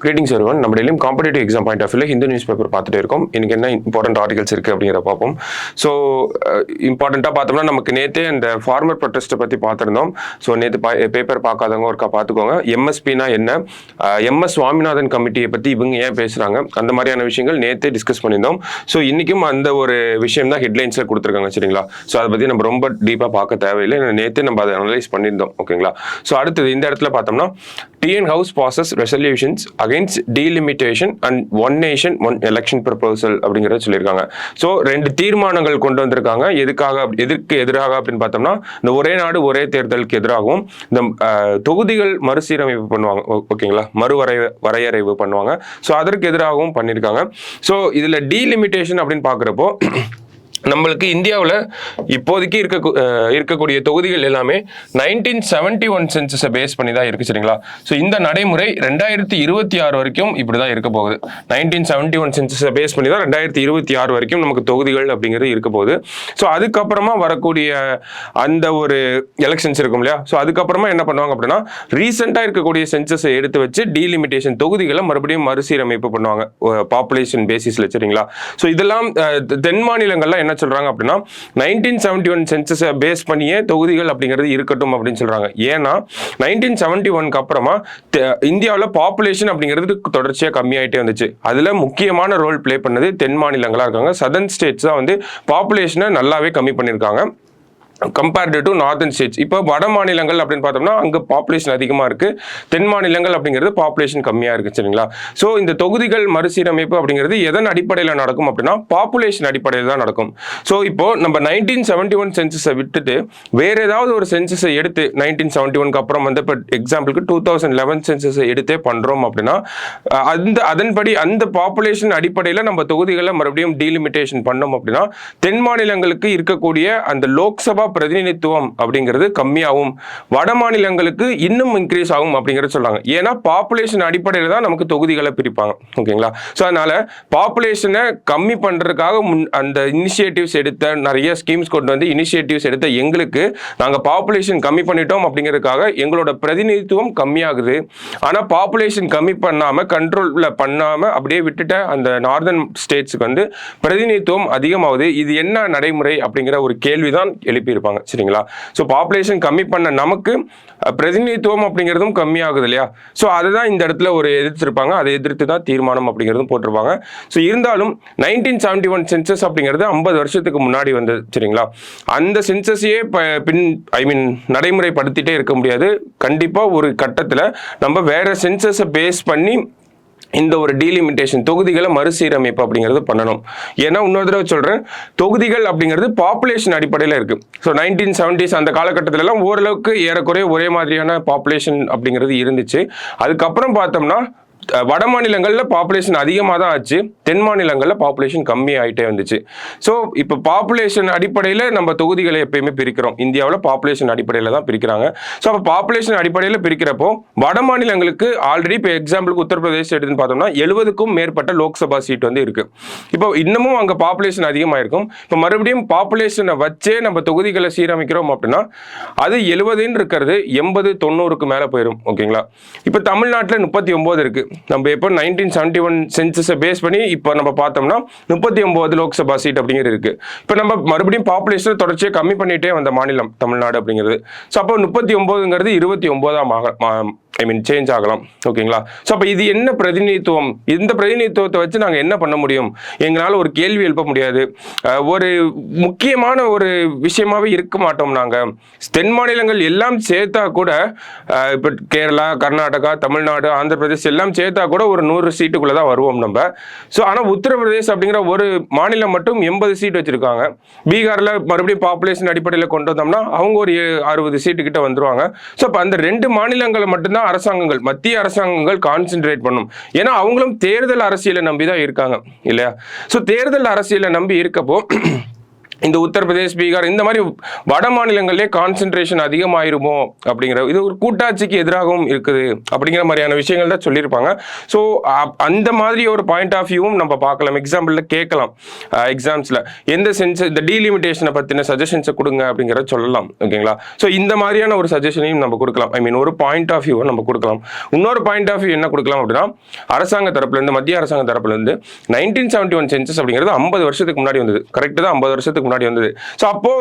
Greetings everyone. நம்ம டெய்லியும் competitive exam point of வியூல ஹிந்து நியூஸ் பேப்பர் பார்த்துட்டே இருக்கோம். இன்னைக்கு என்ன இம்பார்ட்டன்ட் ஆர்டிகல்ஸ் இருக்கு அப்படிங்கிற பார்ப்போம். ஸோ இம்பார்ட்டண்ட்டாக பார்த்தோம்னா நமக்கு நேற்றே அந்த ஃபார்மர் ப்ரொட்டஸ்ட்டை பற்றி பார்த்துருந்தோம். ஸோ நேற்று பேப்பர் பார்க்காதவங்க ஒருக்கா பார்த்துக்கோங்க. எம்எஸ்பினா என்ன, எம்எஸ் சுவாமிநாதன் கமிட்டியை பற்றி இவங்க ஏன் பேசுகிறாங்க, அந்த மாதிரியான விஷயங்கள் நேற்றே டிஸ்கஸ் பண்ணியிருந்தோம். ஸோ இன்றைக்கும் அந்த ஒரு விஷயம் தான் ஹெட்லைன்ஸில் கொடுத்துருக்காங்க, சரிங்களா? ஸோ அதை பற்றி நம்ம ரொம்ப டீப்பாக பார்க்க தேவையில்லை, நேற்றே நம்ம அதை அனலைஸ் பண்ணியிருந்தோம், ஓகேங்களா? ஸோ அடுத்தது இந்த இடத்துல பார்த்தோம்னா TN House passes resolutions against delimitation and one nation one election proposal அப்படிங்கிறத சொல்லியிருக்காங்க. ஸோ 2 தீர்மானங்கள் கொண்டு வந்திருக்காங்க. எதற்கு எதிராக அப்படின்னு பார்த்தோம்னா இந்த ஒரே நாடு ஒரே தேர்தலுக்கு எதிராகவும் இந்த தொகுதிகள் மறுசீரமைப்பு பண்ணுவாங்க, ஓகேங்களா, வரையறைவு பண்ணுவாங்க. ஸோ அதற்கு எதிராகவும் பண்ணியிருக்காங்க. ஸோ இதில் டீலிமிட்டேஷன் அப்படின்னு பார்க்குறப்போ நம்மளுக்கு இந்தியாவில் இப்போதைக்கு இருக்கக்கூடிய தொகுதிகள் எல்லாமே 1971 சென்சஸை பேஸ் பண்ணி தான் இருக்கு, சரிங்களா? ஸோ இந்த நடைமுறை 2026 வரைக்கும் இப்படி தான் இருக்க போகுது. 1971 சென்சஸை பேஸ் பண்ணி தான் 2026 வரைக்கும் நமக்கு தொகுதிகள் அப்படிங்கிறது இருக்க போகுது. ஸோ அதுக்கப்புறமா வரக்கூடிய அந்த ஒரு எலெக்ஷன்ஸ் இருக்கும் இல்லையா? ஸோ அதுக்கப்புறமா என்ன பண்ணுவாங்க அப்படின்னா ரீசெண்டாக இருக்கக்கூடிய சென்சஸை எடுத்து வச்சு டீலிமிட்டேஷன் தொகுதிகளை மறுபடியும் மறுசீரமைப்பு பண்ணுவாங்க பாப்புலேஷன் பேசிஸில், சரிங்களா? ஸோ இதெல்லாம் தென் மாநிலங்கள்லாம் என்ன சொல்றாங்க அப்படின்னா 1971 சென்சஸை பேஸ் பண்ணியே தொகுதிகள் அப்படிங்கிறது இருக்கட்டும் அப்படின்னு சொல்றாங்க. ஏன்னா 1971க்கு அப்புறமா இந்தியாவில் பாப்புலேஷன் அப்படிங்கிறது தொடர்ச்சியாக கம்மியாயிட்டே வந்துச்சு. அதுல முக்கியமான ரோல் பிளே பண்ணது தென் மாநிலங்களா இருக்காங்க. சதர்ன் ஸ்டேட்ஸ் தான் வந்து பாப்புலேஷனை நல்லாவே கம்மி பண்ணியிருக்காங்க கம்பேர்டு டு நார்தன் ஸ்டேட்ஸ். இப்போ வட மாநிலங்கள் அப்படின்னு பார்த்தோம்னா அங்கே பாப்புலேஷன் அதிகமாக இருக்குது, தென் மாநிலங்கள் அப்படிங்கிறது பாப்புலேஷன் கம்மியாக இருக்குது, சரிங்களா? ஸோ இந்த தொகுதிகள் மறுசீரமைப்பு அப்படிங்கிறது எதன் அடிப்படையில் நடக்கும் அப்படின்னா பாப்புலேஷன் அடிப்படையில் தான் நடக்கும். ஸோ இப்போ நம்ம 1971 சென்சஸை விட்டுட்டு வேற ஏதாவது ஒரு சென்சஸை எடுத்து 1971க்கு அப்புறம் வந்து இப்போ எக்ஸாம்பிளுக்கு 2011 சென்சஸை எடுத்தே பண்ணுறோம் அப்படின்னா அதன்படி அந்த பாப்புலேஷன் அடிப்படையில் நம்ம தொகுதிகளை மறுபடியும் டீலிமிட்டேஷன் பண்ணோம் அப்படின்னா தென் மாநிலங்களுக்கு இருக்கக்கூடிய அந்த லோக்சபா பிரதிநிதித்துவம் அப்படிங்கிறது கம்மியாகும், வட மாநிலங்களுக்கு இன்னும் இன்க்ரீஸ் ஆகும் அப்படிங்கிறது சொல்றாங்க. ஏன்னா பாப்புலேஷன் அடிப்படையில் தான் நமக்கு தொகுதிகளை பிரிப்பாங்க, ஓகேங்களா? ஸோ அதனால பாப்புலேஷனை கம்மி பண்றதுக்காக அந்த இனிஷியேட்டிவ்ஸ் எடுத்த நிறைய ஸ்கீம்ஸ் கொண்டு வந்து இனிஷியேட்டிவ்ஸ் எடுத்த எங்களுக்கு நாங்கள் பாப்புலேஷன் கம்மி பண்ணிட்டோம் அப்படிங்கிறதுக்காக எங்களோட பிரதிநிதித்துவம் கம்மியாகுது. ஆனால் பாப்புலேஷன் கம்மி பண்ணாமல் கண்ட்ரோலில் பண்ணாமல் அப்படியே விட்டுட்ட அந்த நார்தன் ஸ்டேட்ஸுக்கு வந்து பிரதிநிதித்துவம் அதிகமாகுது. இது என்ன நடைமுறை அப்படிங்கிற ஒரு கேள்விதான் எழுப்பி இருப்பாங்க, சரிங்களா? ஸோ பாப்புலேஷன் கம்மி பண்ண நமக்கு பிரதிநிதித்துவம் அப்படிங்கிறதும் கம்மி ஆகுது இல்லையா? ஸோ அதுதான் இந்த இடத்துல ஒரு எதிர்த்திருப்பாங்க. அதை எதிர்த்து தான் தீர்மானம் அப்படிங்கிறதும் போட்டிருப்பாங்க. ஸோ இருந்தாலும் 1971 சென்சஸ் அப்படிங்கிறது 50 வருஷத்துக்கு முன்னாடி வந்தது, சரிங்களா? அந்த சென்சஸையே நடைமுறைப்படுத்திட்டே இருக்க முடியாது. கண்டிப்பாக ஒரு கட்டத்தில் நம்ம வேற சென்சஸை பேஸ் பண்ணி இந்த ஒரு டீலிமிட்டேஷன் தொகுதிகளை மறுசீரமைப்பு அப்படிங்கிறது பண்ணணும். ஏன்னா இன்னொரு தடவை சொல்றேன், தொகுதிகள் அப்படிங்கிறது பாப்புலேஷன் அடிப்படையில் இருக்கு. ஸோ 1970s அந்த காலகட்டத்தில எல்லாம் ஓரளவுக்கு ஏறக்குறைய ஒரே மாதிரியான பாப்புலேஷன் அப்படிங்கிறது இருந்துச்சு. அதுக்கப்புறம் பார்த்தோம்னா வட மாநிலங்களில் பாப்புலேஷன் அதிகமாக தான் ஆச்சு, தென் மாநிலங்களில் பாப்புலேஷன் கம்மி ஆகிட்டே வந்துச்சு. ஸோ இப்போ பாப்புலேஷன் அடிப்படையில் நம்ம தொகுதிகளை எப்பயுமே பிரிக்கிறோம். இந்தியாவில் பாப்புலேஷன் அடிப்படையில் தான் பிரிக்கிறாங்க. ஸோ அப்போ பாப்புலேஷன் அடிப்படையில் பிரிக்கிறப்போ வட மாநிலங்களுக்கு ஆல்ரெடி இப்போ எக்ஸாம்பிளுக்கு உத்தரப்பிரதேச எடுத்துன்னு பார்த்தோம்னா 70க்கும் மேற்பட்ட லோக்சபா சீட் வந்து இருக்கு. இப்போ இன்னமும் அங்கே பாப்புலேஷன் அதிகமாக இருக்கும். இப்போ மறுபடியும் பாப்புலேஷனை வச்சே நம்ம தொகுதிகளை சீரமைக்கிறோம் அப்படின்னா அது 70ன்னு இருக்கிறது 80-90க்கு மேலே போயிடும், ஓகேங்களா? இப்போ தமிழ்நாட்டில் 39 இருக்கு. நம்ம எப்போ 1971 சென்சஸை பேஸ் பண்ணி இப்போ நம்ம பார்த்தோம்னா 39 லோக்சபா சீட் அப்படிங்கிறது இருக்கு. இப்போ நம்ம மறுபடியும் பாப்புலேஷன் தொடர்ச்சியாக கம்மி பண்ணிட்டே வந்த மாநிலம் தமிழ்நாடு அப்படிங்கிறது. ஸோ அப்போ 39ங்கிறது 29 சேஞ்ச் ஆகலாம், ஓகேங்களா? ஸோ அப்போ இது என்ன பிரதிநிதித்துவம்? இந்த பிரதிநிதித்துவத்தை வச்சு நாங்கள் என்ன பண்ண முடியும்? எங்களால் ஒரு கேள்வி எழுப்ப முடியாது. ஒரு முக்கியமான ஒரு விஷயமாவே இருக்க மாட்டோம் நாங்கள். தென் மாநிலங்கள் எல்லாம் சேர்த்தா கூட இப்போ கேரளா, கர்நாடகா, தமிழ்நாடு, ஆந்திர பிரதேஷ் எல்லாம் சேர்த்தா கூட ஒரு 100 சீட்டுக்குள்ளே தான் வருவோம் நம்ம. ஸோ ஆனால் உத்தரப்பிரதேஷ் அப்படிங்கிற ஒரு மாநிலம் மட்டும் 80 சீட் வச்சிருக்காங்க. பீகாரில் மறுபடியும் பாப்புலேஷன் அடிப்படையில் கொண்டு வந்தோம்னா அவங்க ஒரு 60 சீட்டு கிட்ட வந்துருவாங்க. ஸோ அப்போ அந்த 2 மாநிலங்களை மட்டும்தான் அரசாங்கங்கள், மத்திய அரசாங்கங்கள் கான்சென்ட்ரேட் பண்ணும். ஏன்னா அவங்களும் தேர்தல் அரசியலை நம்பி தான் இருக்காங்க இல்லையா? ஸோ தேர்தல் அரசியலை நம்பி இருக்கப்போ இந்த உத்தரப்பிரதேஷ், பீகார் இந்த மாதிரி வட மாநிலங்களிலே கான்சென்ட்ரேஷன் அதிகமாயிருமோ அப்படிங்கிற, இது ஒரு கூட்டாட்சிக்கு எதிராகவும் இருக்குது அப்படிங்கிற மாதிரியான விஷயங்கள் தான் சொல்லியிருப்பாங்க. ஸோ அந்த மாதிரி ஒரு பாயிண்ட் ஆஃப் வியூவும் நம்ம பார்க்கலாம், எக்ஸாம்பிளில் கேட்கலாம் எக்ஸாம்ஸில். எந்த சென்ஸ் இந்த டீலிமிட்டேஷனை பற்றின சஜஷன்ஸை கொடுங்க அப்படிங்கிறத சொல்லலாம். ஓகேங்களா? ஸோ இந்த மாதிரியான ஒரு சஜஷனையும் நம்ம கொடுக்கலாம். ஐ மீன் ஒரு பாயிண்ட் ஆஃப் வியூவை நம்ம கொடுக்கலாம். இன்னொரு பாயிண்ட் ஆஃப் வியூ என்ன கொடுக்கலாம் அப்படின்னா, அரசாங்க தரப்புலேருந்து, மத்திய அரசாங்க தரப்புலேருந்து 1971 சென்சஸ் அப்படிங்கிறது 50 வருஷத்துக்கு முன்னாடி வந்தது. கரெக்டு தான், 50 வருஷத்துக்கு முன்னாடி வந்தது. ஸோ அப்போ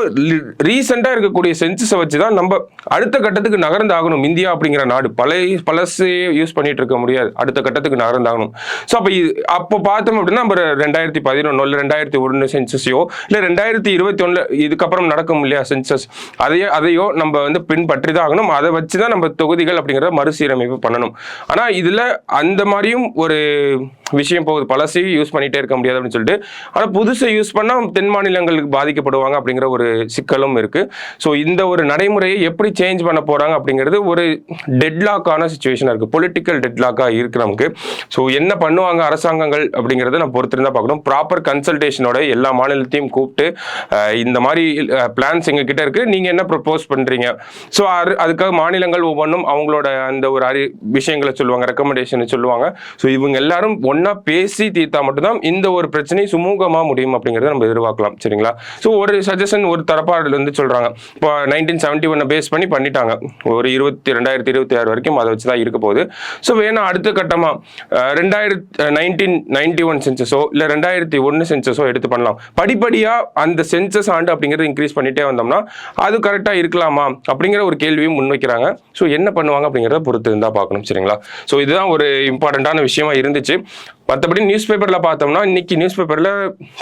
ரீசெண்டா இருக்கக்கூடிய சென்சஸை வச்சு தான் நம்ம அடுத்த கட்டத்துக்கு நகர்ந்தாகணும். இந்தியா அப்படிங்கிற நாடு பழசு யூஸ் பண்ணிட்டு இருக்க முடியாது, அடுத்த கட்டத்துக்கு நகர்ந்தாகணும். ஸோ அப்போ பார்த்தோம் அப்படின்னா நம்ம 2011 இல்லை 2001 சென்சஸையோ இல்லை 2021 இதுக்கப்புறம் நடக்கும் இல்லையா சென்சஸ், அதையோ நம்ம வந்து பின்பற்றி தான் ஆகணும். அதை வச்சு தான் நம்ம தொகுதிகள் அப்படிங்கிறத மறுசீரமைப்பு பண்ணணும். ஆனால் இதில் அந்த மாதிரியும் ஒரு விஷயம் போகுது, பழசையும் யூஸ் பண்ணிட்டே இருக்க முடியாது அப்படின்னு சொல்லிட்டு. ஆனால் புதுசை யூஸ் பண்ணால் தென் மாநிலங்களுக்கு பாதிக்கப்படுவாங்க அப்படிங்கிற ஒரு சிக்கலும் இருக்கு. ஸோ இந்த ஒரு நடைமுறையை எப்படி சேஞ்ச் பண்ண போறாங்க அப்படிங்கிறது ஒரு டெட்லாக்கான சுச்சுவேஷனாக இருக்கு, பொலிட்டிக்கல் டெட்லாக்காக இருக்கு நமக்கு. ஸோ என்ன பண்ணுவாங்க அரசாங்கங்கள் அப்படிங்கிறத நம்ம பொறுத்திருந்தா பார்க்கணும். ப்ராப்பர் கன்சல்டேஷனோட எல்லா மாநிலத்தையும் கூப்பிட்டு இந்த மாதிரி பிளான்ஸ் எங்ககிட்ட இருக்கு, நீங்க என்ன ப்ரப்போஸ் பண்றீங்க. ஸோ அதுக்காக மாநிலங்கள் ஒவ்வொன்றும் அவங்களோட அந்த ஒரு விஷயங்களை சொல்லுவாங்க, ரெக்கமெண்டேஷன் சொல்லுவாங்க. ஸோ இவங்க எல்லாரும் ஒன்னா பேசி தீர்த்தா மட்டும்தான் இந்த ஒரு பிரச்சனை சுமூகமா முடியும் அப்படிங்கறத நம்ம எதிர்பார்க்கலாம். சரிங்களா? ஸோ ஒரு சஜஷன் ஒரு தரப்பாடுல இருந்து சொல்றாங்க, இப்போ 1971 பேஸ் பண்ணி பண்ணிட்டாங்க, ஒரு 2026 வரைக்கும் அதை வச்சுதான் இருக்க போகுது. ஸோ வேணா அடுத்த கட்டமா 1991 சென்சஸோ இல்ல 2001 சென்சஸோ எடுத்து பண்ணலாம். படிப்படியா அந்த சென்சஸ் ஆண்டு அப்படிங்கிறது இன்க்ரீஸ் பண்ணிட்டே வந்தோம்னா அது கரெக்டா இருக்கலாமா அப்படிங்கிற ஒரு கேள்வியும் முன்வைக்கிறாங்க. ஸோ என்ன பண்ணுவாங்க அப்படிங்கிறத பொறுத்து இருந்தா பார்க்கணும். சரிங்களா? ஸோ இதுதான் ஒரு இம்பார்ட்டன்டான விஷயமா இருந்துச்சு. மற்றபடி நியூஸ் பேப்பரில் பார்த்தோம்னா இன்னைக்கு நியூஸ் பேப்பரில்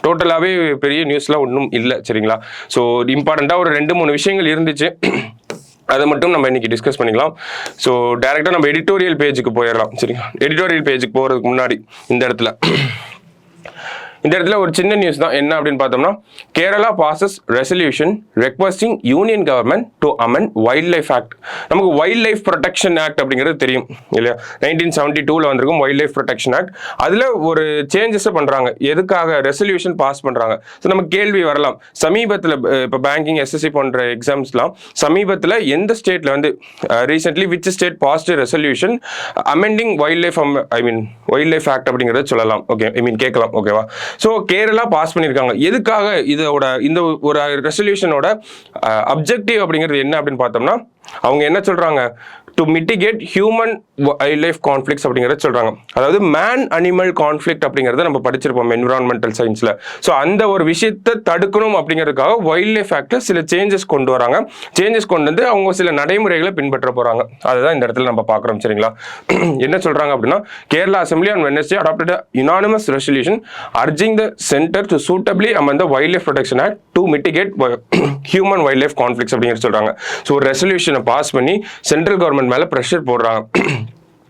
டோட்டலாகவே பெரிய நியூஸ்லாம் ஒன்றும் இல்லை. சரிங்களா? ஸோ இம்பார்ட்டண்ட்டாக ஒரு 2-3 விஷயங்கள் இருந்துச்சு, அதை மட்டும் நம்ம இன்னைக்கு டிஸ்கஸ் பண்ணிக்கலாம். ஸோ டைரெக்டாக நம்ம எடிட்டோரியல் பேஜுக்கு போயிடலாம். சரிங்களா? எடிட்டோரியல் பேஜுக்கு போகிறதுக்கு முன்னாடி இந்த இடத்துல ஒரு சின்ன நியூஸ் தான். என்ன அப்படின்னு பார்த்தோம்னா, Kerala passes resolution requesting union government to amend wildlife act. நமக்கு வைல்ட் லைஃப் ப்ரொடெக்ஷன் ஆக்ட் அப்படிங்கிறது தெரியும் இல்லையா? 1972 வந்திருக்கும் வைல்ட் லைஃப் ப்ரொடெக்ஷன் ஆக்ட். அதில் ஒரு சேஞ்சஸை பண்ணுறாங்க. எதுக்காக ரெசல்யூஷன் பாஸ் பண்ணுறாங்க? ஸோ நமக்கு கேள்வி வரலாம், சமீபத்தில் இப்போ பேங்கிங், எஸ்எஸ்சி போன்ற எக்ஸாம்ஸ்லாம் சமீபத்தில் எந்த ஸ்டேட்டில் வந்து recently which state passed resolution amending wildlife wildlife act அப்படிங்கிறத சொல்லலாம். ஓகே, கேட்கலாம். ஓகேவா? ஸோ கேரளா பாஸ் பண்ணியிருக்காங்க. எதுக்காக இதோட இந்த ஒரு ரெசல்யூஷனோட அப்ஜெக்டிவ் அப்படிங்கிறது என்ன அப்படின்னு பார்த்தோம்னா, அவங்க என்ன சொல்றாங்க, to mitigate human wildlife conflicts அப்படிங்கிறத சொல்றாங்க. அதாவது மேன் அனிமல் கான்ஃப்ளிக்ட் அப்படிங்கிறத நம்ம படிச்சிருப்போம் என்விரான்மெண்டல் சயின்ஸ்ல. ஸோ அந்த ஒரு விஷயத்தை தடுக்கணும் அப்படிங்கிறதுக்காக வைல்ட் லைஃப் ஆக்ட்ல சில சேஞ்சஸ் கொண்டு வராங்க. சேஞ்சஸ் கொண்டு வந்து அவங்க சில நடைமுறைகளை பின்பற்ற போறாங்க. அதுதான் இந்த இடத்துல நம்ம பார்க்குறோம். சரிங்களா? என்ன சொல்றாங்க அப்படின்னா, Kerala assembly on Wednesday adopted unanimous resolution urging the centre to suitably amend the wildlife protection act to mitigate human wildlife conflicts அப்படிங்கிறது சொல்றாங்க. ஸோ ஒரு ரெசல்யூஷனை பாஸ் பண்ணி சென்ட்ரல் கவர்மெண்ட் மேல பிரஷர் போடுறாங்க.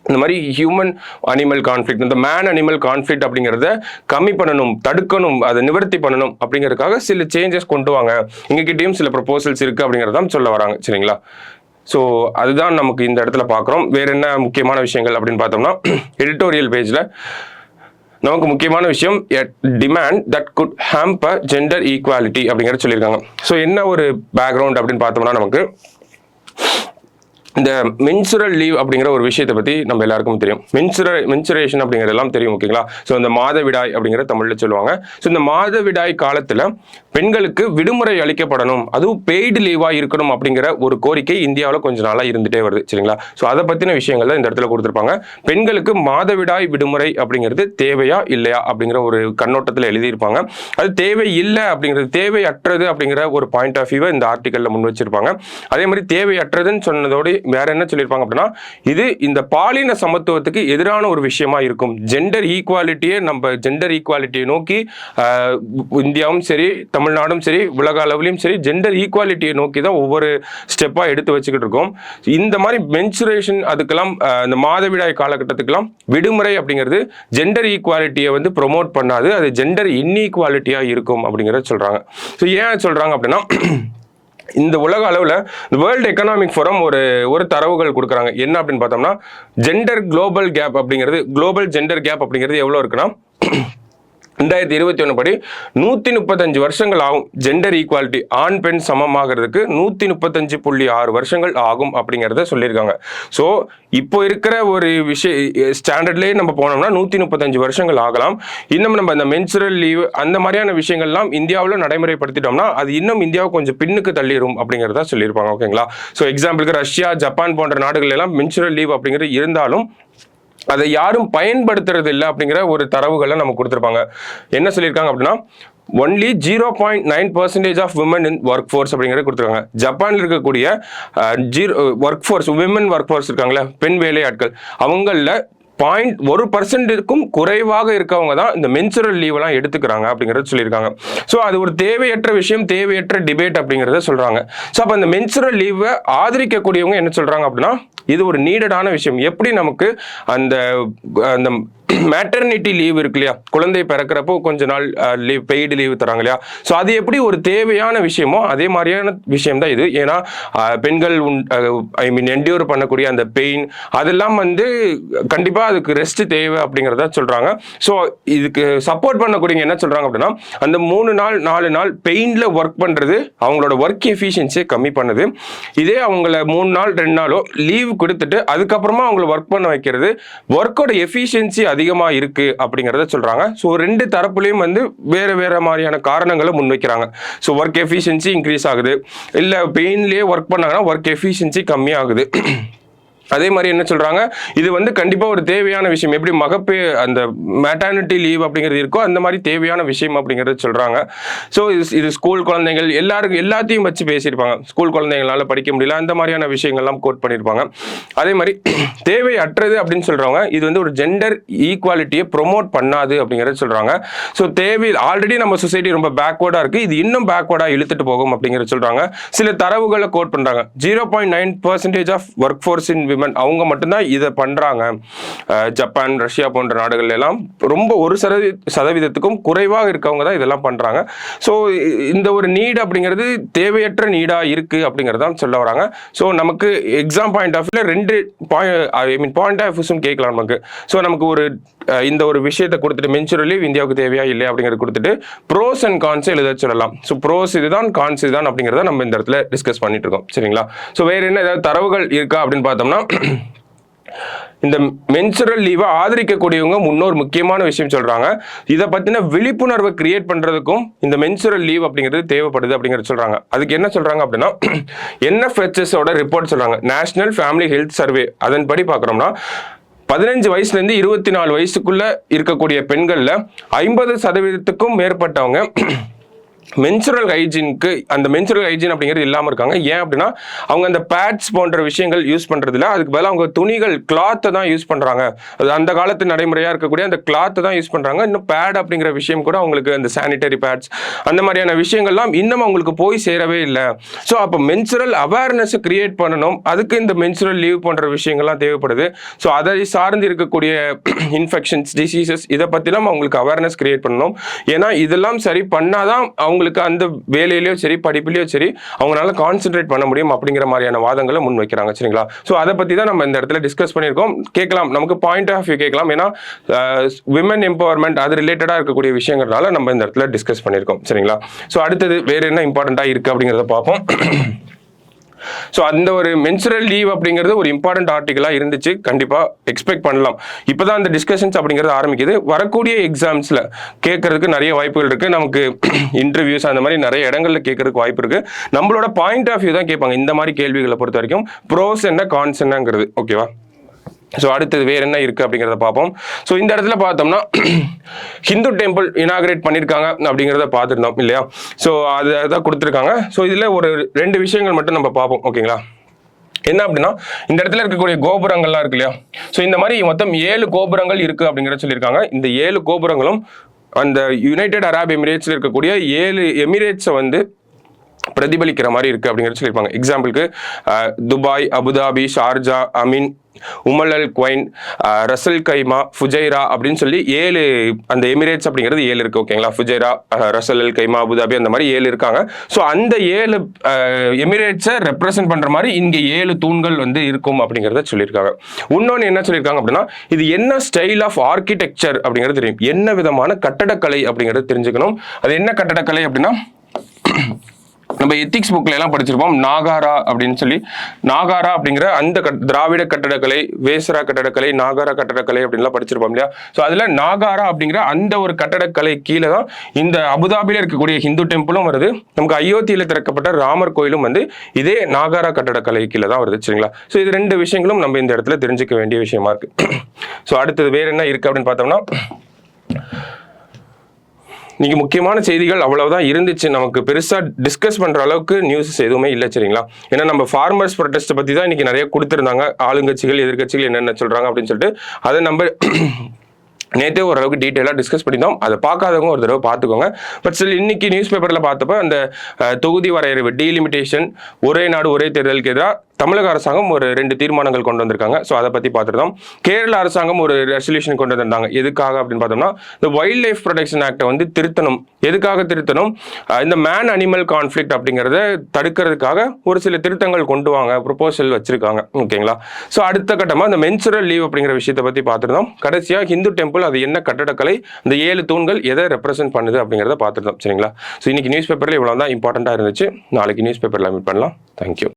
இந்த மாதிரி ஹியூமன் அனிமல் கான்ஃப்ளிக்ட், இந்த மேன் அனிமல் கான்ஃப்ளிக்ட் அப்படிங்கிறத கம்மி பண்ணணும், தடுக்கணும், அதை நிவர்த்தி பண்ணணும் அப்படிங்கிறதுக்காக சில சேஞ்சஸ் கொண்டு வாங்க, எங்ககிட்டயும் சில ப்ரொபோசல்ஸ் இருக்கு அப்படிங்கிறதான் சொல்ல வராங்க. சரிங்களா? ஸோ அதுதான் நமக்கு இந்த இடத்துல பார்க்குறோம். வேற என்ன முக்கியமான விஷயங்கள் அப்படின்னு பார்த்தோம்னா, எடிட்டோரியல் பேஜில் நமக்கு முக்கியமான விஷயம், demand that good hamper gender equality அப்படிங்கிறத சொல்லியிருக்காங்க. ஸோ என்ன ஒரு பேக்ரவுண்ட் அப்படின்னு பார்த்தோம்னா, நமக்கு இந்த மென்சுரல் லீவ் அப்படிங்கிற ஒரு விஷயத்தை பற்றி நம்ம எல்லாருக்கும் தெரியும். மென்சுரேஷன் அப்படிங்கிறதெல்லாம் தெரியும். ஓகேங்களா? ஸோ இந்த மாதவிடாய் அப்படிங்கிற தமிழில் சொல்லுவாங்க. ஸோ இந்த மாதவிடாய் காலத்தில் பெண்களுக்கு விடுமுறை அளிக்கப்படணும், அதுவும் பெய்டு லீவாக இருக்கணும் அப்படிங்கிற ஒரு கோரிக்கை இந்தியாவில் கொஞ்ச நாளாக இருந்துகிட்டே வருது. சரிங்களா? ஸோ அதை பற்றின விஷயங்கள் தான் இந்த இடத்துல கொடுத்துருப்பாங்க. பெண்களுக்கு மாதவிடாய் விடுமுறை அப்படிங்கிறது தேவையா இல்லையா அப்படிங்கிற ஒரு கண்ணோட்டத்தில் எழுதியிருப்பாங்க. அது தேவை இல்லை அப்படிங்கிறது, தேவையற்றது அப்படிங்கிற ஒரு பாயிண்ட் ஆஃப் வியூவை இந்த ஆர்டிக்கலில் முன் வச்சிருப்பாங்க. அதே மாதிரி தேவையற்றதுன்னு சொன்னதோடு வேற என்ன சொல்லியிருப்பாங்க அப்படின்னா, இது இந்த பாலின சமத்துவத்துக்கு எதிரான ஒரு விஷயமா இருக்கும். ஜெண்டர் ஈக்குவாலிட்டியை நோக்கி இந்தியாவும் சரி, தமிழ்நாடும் சரி, உலக அளவுலையும் சரி, ஜெண்டர் ஈக்குவாலிட்டியை நோக்கி தான் ஒவ்வொரு ஸ்டெப்பா எடுத்து வச்சுக்கிட்டு இருக்கோம். இந்த மாதிரி மென்சுரேஷன், அதுக்கெல்லாம் இந்த மாதவிடாய் காலகட்டத்துக்கெல்லாம் விடுமுறை அப்படிங்கிறது ஜெண்டர் ஈக்குவாலிட்டியை வந்து ப்ரொமோட் பண்ணாது, அது ஜெண்டர் இன்ஈக்குவாலிட்டியா இருக்கும் அப்படிங்கிறத சொல்றாங்க. ஸோ ஏன் சொல்றாங்க அப்படின்னா, இந்த உலக அளவில் வேர்ல்டு எக்கனாமிக் ஃபோரம் ஒரு தரவுகள் கொடுக்குறாங்க. என்ன அப்படின்னு பார்த்தோம்னா, ஜெண்டர் குளோபல் ஜெண்டர் கேப் அப்படிங்கிறது எவ்வளோ இருக்குன்னா 2021 படி 135 வருஷங்கள் ஆகும். ஜெண்டர் ஈக்குவாலிட்டி, ஆண் பெண் சமமாகிறதுக்கு 135.6 வருஷங்கள் ஆகும் அப்படிங்கிறத சொல்லியிருக்காங்க. ஸோ இப்போ இருக்கிற ஒரு ஸ்டாண்டர்ட்லேயே நம்ம போனோம்னா 135 வருஷங்கள் ஆகலாம். இன்னும் நம்ம அந்த மென்சுரல் லீவ் அந்த மாதிரியான விஷயங்கள்லாம் இந்தியாவில் நடைமுறைப்படுத்திட்டோம்னா அது இன்னும் இந்தியாவை கொஞ்சம் பின்னுக்கு தள்ளிடும் அப்படிங்கிறத சொல்லியிருப்பாங்க. ஓகேங்களா? ஸோ எக்ஸாம்பிளுக்கு ரஷ்யா, ஜப்பான் போன்ற நாடுகள் எல்லாம் மென்சுரல் லீவ் அப்படிங்கிறது இருந்தாலும் அதை யாரும் பயன்படுத்துறது இல்லை அப்படிங்கிற ஒரு தரவுகளை நமக்கு கொடுத்துருப்பாங்க. என்ன சொல்லியிருக்காங்க அப்படின்னா only 0.9% of women in workforce அப்படிங்கிறத கொடுத்துருக்காங்க. ஜப்பானில் இருக்கக்கூடிய workforce, women workforce இருக்காங்களே, பெண் வேலையாட்கள், அவங்களில் 0.1%க்கும் குறைவாக இருக்கவங்க தான் இந்த மென்சுரல் லீவ் எல்லாம் எடுத்துக்கிறாங்க அப்படிங்கறத சொல்லியிருக்காங்க. ஸோ அது ஒரு தேவையற்ற விஷயம், தேவையற்ற டிபேட் அப்படிங்கிறத சொல்றாங்க. ஸோ அப்போ அந்த மென்சுரல் லீவை ஆதரிக்கக்கூடியவங்க என்ன சொல்றாங்க அப்படின்னா இது ஒரு நீடடான விஷயம். எப்படி நமக்கு அந்த அந்த மேட்டர்னிட்டி லீவ் இருக்கு இல்லையா, குழந்தை பிறக்கிறப்போ கொஞ்ச நாள் லீவ், பெய்டு லீவ் தராங்க இல்லையா, ஸோ அது எப்படி ஒரு தேவையான விஷயமோ அதே மாதிரியான விஷயம் தான் இது. ஏன்னா பெண்கள் என்டியூர் பண்ணக்கூடிய அந்த பெயின் அதெல்லாம் கண்டிப்பாக அதுக்கு ரெஸ்ட் தேவை அப்படிங்கிறத சொல்கிறாங்க. ஸோ இதுக்கு சப்போர்ட் பண்ணக்கூடியவங்க என்ன சொல்கிறாங்க அப்படின்னா அந்த 3 நாள் 4 நாள் பெயினில் ஒர்க் பண்ணுறது அவங்களோட ஒர்க் எஃபிஷியன்சியை கம்மி பண்ணுது. இதே அவங்கள 3 நாள் 2 நாளோ லீவ் கொடுத்துட்டு அதுக்கப்புறமா அவங்களை ஒர்க் பண்ண வைக்கிறது ஒர்க்கோட எஃபிஷியன்சி அதிகமா இருக்கு அப்படிங்கறத சொல்றாங்க. ஸோ 2 தரப்புலையும் வேற வேற மாதிரியான காரணங்களை முன்வைக்கிறாங்க. ஸோ ஒர்க் எஃபிஷியன்சி இன்க்ரீஸ் ஆகுது, இல்ல பெயின்லயே ஒர்க் பண்ணாங்கன்னா ஒர்க் எஃபிஷியன்சி கம்மியாகுது. அதே மாதிரி என்ன சொல்றாங்க இது கண்டிப்பா ஒரு தேவையான விஷயம். எப்படி மகப்பே அந்த மேட்டர்னிட்டி லீவ் அப்படிங்கிறது இருக்கோ அந்த மாதிரி தேவையான விஷயம் அப்படிங்கிறது சொல்றாங்க. ஸோ இது ஸ்கூல் குழந்தைகள் எல்லாத்தையும் வச்சு பேசியிருப்பாங்க. ஸ்கூல் குழந்தைங்களால படிக்க முடியல அந்த மாதிரியான விஷயங்கள்லாம் கோட் பண்ணியிருப்பாங்க. அதே மாதிரி தேவையற்றது அப்படின்னு சொல்றவங்க இது ஒரு ஜெண்டர் ஈக்குவாலிட்டியை ப்ரொமோட் பண்ணாது அப்படிங்கிறத சொல்றாங்க. ஸோ ஆல்ரெடி நம்ம சொசைட்டி ரொம்ப பேக்வர்டா இருக்கு, இது இன்னும் பேக்வர்டா இழுத்துட்டு போகும் அப்படிங்கிறத சொல்றாங்க. சில தரவுகளை கோட் பண்றாங்க. 0.9% ஆஃப் ஒர்க் ஃபோர்ஸ் இன் அவங்க மட்டும்தான் இதை பண்றாங்க. ஜப்பான், ரஷ்யா போன்ற நாடுகள் எல்லாம் ரொம்ப 1% குறைவாக இருக்கவங்க தான் இதெல்லாம் பண்றாங்க. ஸோ இந்த ஒரு நீட் அப்படிங்கிறது தேவையற்ற நீடா இருக்கு அப்படிங்கறத சொல்ல வராங்க. ஸோ நமக்கு exam point of 2 point of வியூஸும் கேட்கலாம் நமக்கு. ஸோ நமக்கு இந்த ஒரு விஷயத்தை கொடுத்துட்டு மென்சுரல் லீவ் இந்தியாவுக்கு தேவையா இல்லை அப்படிங்கிறது கொடுத்துட்டு ப்ரோஸ் அண்ட் கான்ஸ் எழுத சொல்லலாம். ஸோ ப்ரோஸ் இதுதான், கான்ஸ் இதுதான் அப்படிங்கிறத நம்ம இந்த இடத்துல டிஸ்கஸ் பண்ணிட்டு இருக்கோம். சரிங்களா? ஸோ வேற என்ன ஏதாவது தரவுகள் இருக்கா அப்படின்னு பார்த்தோம்னா இந்த மென்சுரல் லீவை ஆதரிக்கக்கூடியவங்க முன்னோர் முக்கியமான விஷயம் சொல்றாங்க. இதை பத்தின விழிப்புணர்வை கிரியேட் பண்றதுக்கும் இந்த மென்சுரல் லீவ் அப்படிங்கிறது தேவைப்படுது அப்படிங்கிறது சொல்றாங்க. அதுக்கு என்ன சொல்றாங்க அப்படின்னா NFHS ஓட ரிப்போர்ட் சொல்றாங்க, நேஷனல் ஃபேமிலி ஹெல்த் சர்வே. அதன்படி பார்க்கறோம்னா 15 வயசுல இருந்து 24 வயசுக்குள்ள இருக்கக்கூடிய பெண்கள்ல 50% மேற்பட்டவங்க மென்சுரல் ஹைஜீனுக்கு அந்த மென்சுரல் ஹைஜீன் அப்படிங்கிறது இல்லாமல் இருக்காங்க. ஏன் அப்படின்னா அவங்க அந்த பேட்ஸ் போன்ற விஷயங்கள் யூஸ் பண்றது இல்லை, அதுக்கு பதிலாக அவங்க துணிகள், கிளாத்தை தான் யூஸ் பண்றாங்க. அது அந்த காலத்து நடைமுறையா இருக்கக்கூடிய அந்த கிளாத்தை தான் யூஸ் பண்றாங்க. இன்னும் பேட் அப்படிங்கிற விஷயம் கூட அவங்களுக்கு அந்த சானிட்டரி பேட்ஸ் அந்த மாதிரியான விஷயங்கள்லாம் இன்னும் அவங்களுக்கு போய் சேரவே இல்லை. ஸோ அப்போ மென்சுரல் அவேர்னஸ் கிரியேட் பண்ணணும், அதுக்கு இந்த மென்சுரல் லீவ் போன்ற விஷயங்கள்லாம் தேவைப்படுது. ஸோ அதை சார்ந்து இருக்கக்கூடிய இன்ஃபெக்ஷன்ஸ், டிசீசஸ் இதை பற்றிலாம் அவங்களுக்கு அவேர்னஸ் கிரியேட் பண்ணணும். ஏன்னா இதெல்லாம் சரி பண்ணாதான் அவங்களுக்கு அந்த வேலையிலயோ சரி படிப்பிலயோ சரி அவங்களால கான்சென்ட்ரேட் பண்ண முடியும் அப்படிங்கிற மாதிரியான வாதங்களை முன் வைக்கிறாங்க. சரிங்களா? ஸோ அதை பத்தி தான் நம்ம இந்த இடத்துல டிஸ்கஸ் பண்ணியிருக்கோம். கேட்கலாம், நமக்கு பாயிண்ட் ஆஃப் வியூ கேட்கலாம். ஏன்னா விமன் எம்பவர்மெண்ட் அது ரிலேட்டடா இருக்கக்கூடிய விஷயங்கிறதுனால நம்ம இந்த இடத்துல டிஸ்கஸ் பண்ணியிருக்கோம். சரிங்களா? ஸோ அடுத்தது வேற என்ன இம்பார்ட்டண்டா இருக்கு அப்படிங்கிறத பார்ப்போம். ஸோ அந்த ஒரு மென்சுரல் லீவ் அப்படிங்கிறது ஒரு இம்பார்ட்டன்ட் ஆர்டிகலாக இருந்துச்சு, கண்டிப்பாக எக்ஸ்பெக்ட் பண்ணலாம். இப்போ தான் அந்த டிஸ்கஷன்ஸ் அப்படிங்கிறது ஆரம்பிக்குது. வரக்கூடிய எக்ஸாம்ஸில் கேட்கறதுக்கு நிறைய வாய்ப்புகள் இருக்குது. நமக்கு இன்டர்வியூஸ் அந்த மாதிரி நிறைய இடங்கள்ல கேட்கறதுக்கு வாய்ப்பு இருக்குது. நம்மளோட பாயிண்ட் ஆஃப் வியூ தான் கேட்பாங்க இந்த மாதிரி கேள்விகளை பொறுத்த வரைக்கும். ப்ரோஸ் என்ன, கான்ஸ் என்னங்கிறது. ஓகேவா? ஸோ அடுத்தது வேற என்ன இருக்கு அப்படிங்கிறத பார்ப்போம். ஸோ இந்த இடத்துல பார்த்தோம்னா ஹிந்து டெம்பிள் இனாகிரேட் பண்ணியிருக்காங்க அப்படிங்கிறத பார்த்துருந்தோம் இல்லையா? ஸோ அதை கொடுத்துருக்காங்க. ஸோ இதில் ஒரு 2 விஷயங்கள் மட்டும் நம்ம பார்ப்போம். ஓகேங்களா? என்ன அப்படின்னா இந்த இடத்துல இருக்கக்கூடிய கோபுரங்கள்லாம் இருக்கு இல்லையா? ஸோ இந்த மாதிரி மொத்தம் 7 கோபுரங்கள் இருக்கு அப்படிங்கிறத சொல்லியிருக்காங்க. இந்த 7 கோபுரங்களும் அந்த யுனைடெட் அரப் எமிரேட்ஸ்ல இருக்கக்கூடிய 7 எமிரேட்ஸை பிரதிபலிக்கிற மாதிரி இருக்கு அப்படிங்கிறது சொல்லியிருப்பாங்க. எக்ஸாம்பிளுக்கு துபாய், அபுதாபி, ஷார்ஜா, அமீன், உமல் அல் குவைன், ரசல் கைமா, ஃபுஜைரா அப்படின்னு சொல்லி 7 அந்த எமிரேட்ஸ் அப்படிங்கிறது 7 இருக்கு. ஓகேங்களா, ஃபுஜைரா, ரசல் அல் கைமா, அபுதாபி அந்த மாதிரி 7 இருக்காங்க. ஸோ அந்த 7 எமிரேட்ஸை ரெப்ரசென்ட் பண்ற மாதிரி இங்க 7 தூண்கள் வந்து இருக்கும் அப்படிங்கிறத சொல்லியிருக்காங்க. இன்னொன்று என்ன சொல்லியிருக்காங்க அப்படின்னா, இது என்ன ஸ்டைல் ஆஃப் ஆர்கிடெக்சர் அப்படிங்கிறது தெரியும், என்ன விதமான கட்டடக்கலை அப்படிங்கிறது தெரிஞ்சுக்கணும். அது என்ன கட்டடக்கலை அப்படின்னா, நம்ம எத்திக்ஸ் புக்ல எல்லாம் படிச்சிருப்போம் நாகாரா அப்படின்னு சொல்லி. நாகாரா அப்படிங்கிற அந்த திராவிட கட்டடக்கலை, வேசரா கட்டடக்கலை, நாகாரா கட்டடக்கலை அப்படின்லாம் படிச்சிருப்போம் இல்லையா. ஸோ அதுல நாகாரா அப்படிங்கிற அந்த ஒரு கட்டடக்கலை கீழே தான் இந்த அபுதாபியில இருக்கக்கூடிய ஹிந்து டெம்பிளும் வருது. நமக்கு அயோத்தியில திறக்கப்பட்ட ராமர் கோயிலும் வந்து இதே நாகாரா கட்டடக்கலை கீழே தான் வருது. சரிங்களா. ஸோ இது 2 விஷயங்களும் நம்ம இந்த இடத்துல தெரிஞ்சுக்க வேண்டிய விஷயமா இருக்கு. ஸோ அடுத்தது வேற என்ன இருக்கு அப்படின்னு பார்த்தோம்னா, இன்னைக்கு முக்கியமான செய்திகள் அவ்வளவுதான் இருந்துச்சு. நமக்கு பெருசா டிஸ்கஸ் பண்ற அளவுக்கு நியூஸஸ் எதுவுமே இல்லை. சரிங்களா. ஏன்னா நம்ம ஃபார்மர்ஸ் ப்ரொடெஸ்ட் பத்தி தான் இன்னைக்கு நிறைய கொடுத்துருந்தாங்க. ஆளுங்கட்சிகள் எதிர்கட்சிகள் என்னென்ன சொல்றாங்க அப்படின்னு சொல்லிட்டு அதை நம்ம நேற்றே ஓரளவுக்கு டீட்டெயிலாக டிஸ்கஸ் பண்ணிட்டோம். அதை பார்க்காதவங்க ஒரு தடவை பார்த்துக்கோங்க. பட் ஸ்டில் இன்னைக்கு நியூஸ் பேப்பரில் பார்த்தப்ப அந்த தொகுதி வரையறை டீலிமிட்டேஷன், ஒரே நாடு ஒரே தேர்தலுக்கு எதிராக தமிழக அரசாங்கம் ஒரு 2 தீர்மானங்கள் கொண்டு வந்திருக்காங்க. ஸோ அதை பற்றி பார்த்துருந்தோம். கேரள அரசாங்கம் ஒரு ரெசல்யூஷன் கொண்டு வந்திருந்தாங்க. எதுக்காக அப்படின்னு பார்த்தோம்னா, இந்த வைல்ட் லைஃப் ப்ரொடெக்ஷன் ஆக்டை வந்து திருத்தணும். எதுக்காக திருத்தணும், இந்த மேன் அனிமல் கான்ஃப்ளிக்ட் அப்படிங்கிறத தடுக்கிறதுக்காக ஒரு சில திருத்தங்கள் கொண்டு வாங்க ப்ரொபோசல் வச்சிருக்காங்க. ஓகேங்களா. ஸோ அடுத்த கட்டமாக இந்த மென்சுரல் லீவ் அப்படிங்கிற விஷயத்தை பற்றி பார்த்துருந்தோம். கடைசியாக ஹிந்து டெம்பிள் அது என்ன கட்டடக்கலை, இந்த 7 தூண்கள் எதை ரெப்ரசென்ட் பண்ணுது அப்படிங்கிறத பார்த்துருந்தோம். சரிங்களா. ஸோ இன்னைக்கு நியூஸ் பேப்பரில் இவ்வளோ தான் இம்பார்ட்டண்ட்டாக இருந்துச்சு. நாளைக்கு நியூஸ் பேப்பரில் மீட் பண்ணலாம். தேங்க்யூ.